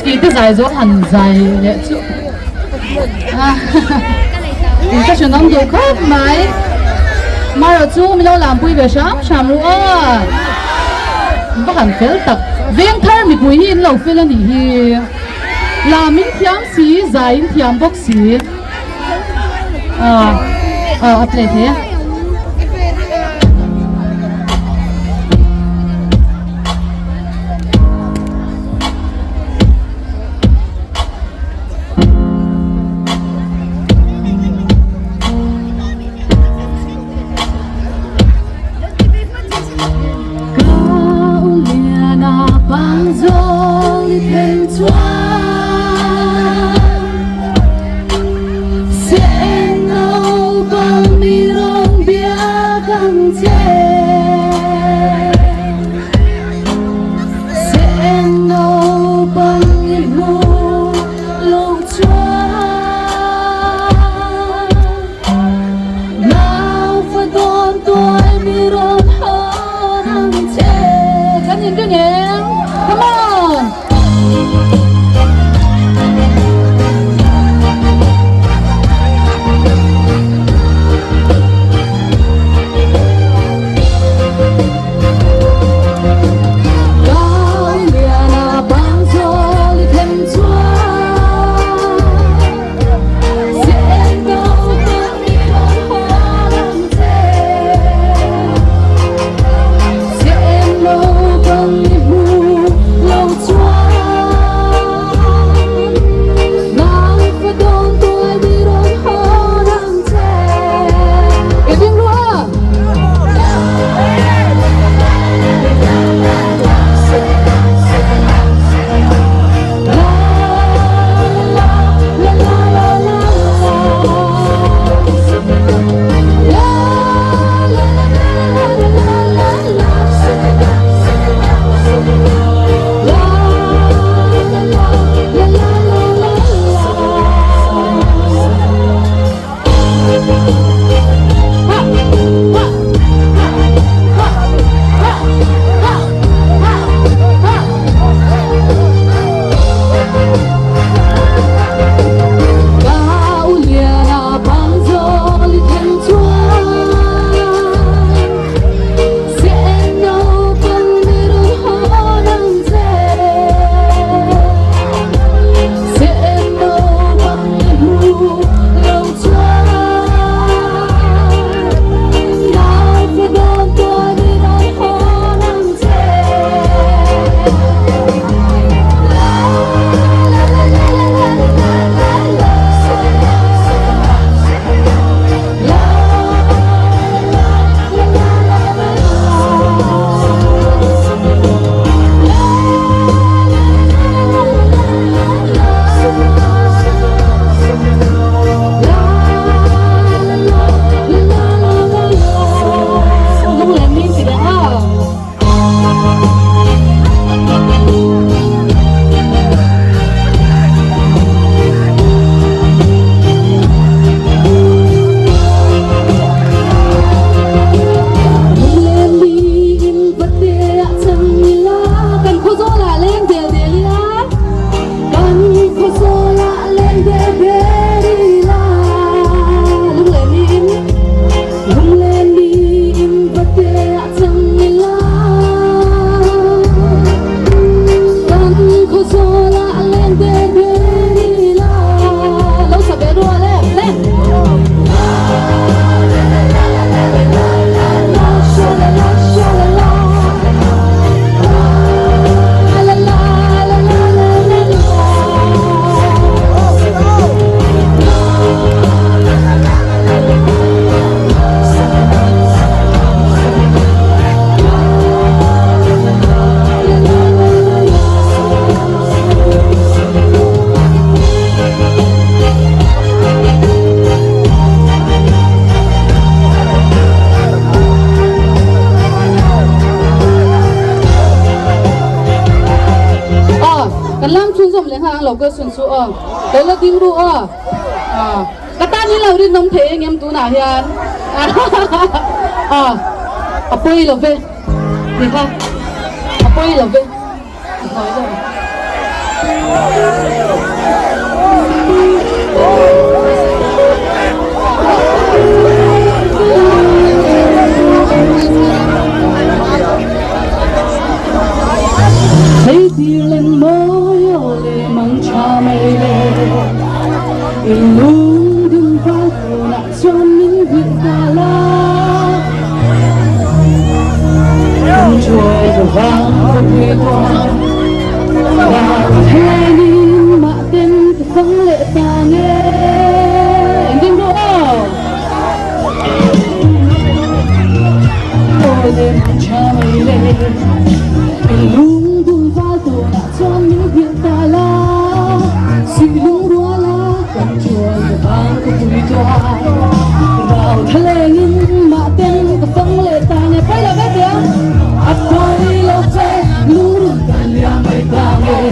thì cái dài gió hẳn dài lệ chú thì các chuyện nóng đồ khóc mày mà rồi chú mình đâu làm vui về sáng luôn có hẳn phết tập viên thar mình vui hin lâu phết là nỉ làm mình thiam xí dài thiam bốc xí play thế lâu cái xuân su đấy là tiếng ru cái ta như là đi nông thế anh em tu nào hiền apoi là về đi ha apoi là về nói rồi thấy thì lên môi lệ mang cha mày lệ luôn đừng phải khổ nạn cho những việc ta la không trôi vào vang không hề qua và thế nên mà tên cái phấn lệ ta nghe đừng đổ ôi lệ mang cha mày lệ luôn buông vai tổ đã cho những việc ta la sự lung đua la cầm chuồn và vang của bụi toa vào thale nghìn mà tên của phăng lệ ta nghe phải là bé tiếng ắt thôi lâu phê luôn ta liang mày ta nghe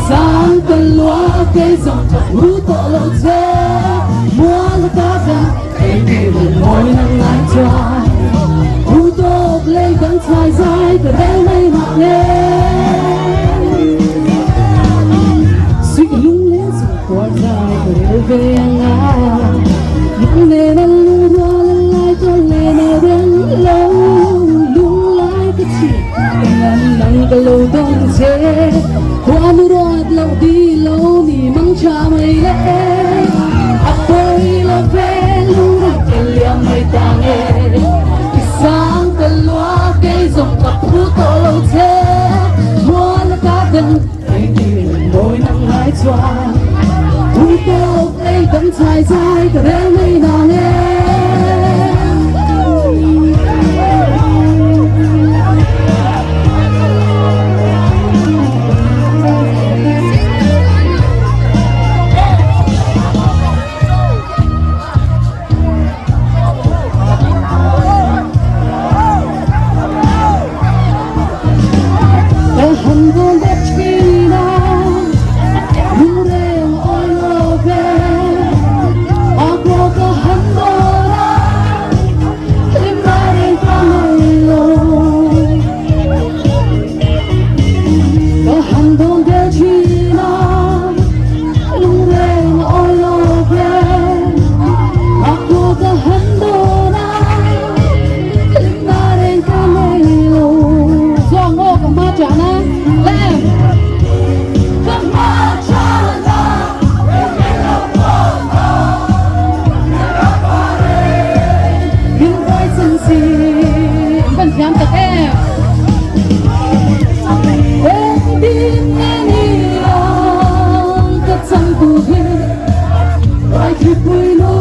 sáng tân loa cây dòng hú tổ lâu chê mua là ta ra cây cây môi nắng ai cho hú tổ lên cánh dài dài từ đây mây mặt suy lung lên sự qua dài từ đều về ngã những nề nắng lung hoa lần lại cho lệ nào đến lâu lung lại cái gì ngàn nắng cái lâu đông chế qua mưa đôi lâu đi lâu ni măng cha mây lệ à tôi lâu về lung cái liang mây ta nghe sáng tân loa cây dòng cặp hú tổ lâu thế mua là cá đừng cây tiền môi nắng hái xoa hú tổ cây đấm dài dài từ đây mây nào nghe hân vô đẹp khi nào lung rèn ôi lô về ở qua có hân vô ralim ba đêm qua mây lô có hân vô đẹp khi nào lung rèn ôi lô về ở qua có hân vô ra lim ba đêm qua mây lô do ngô cầm ba trả na Hãy subscribe cho kênh Ghiền Mì Gõ để không bỏ lỡ những video hấp dẫn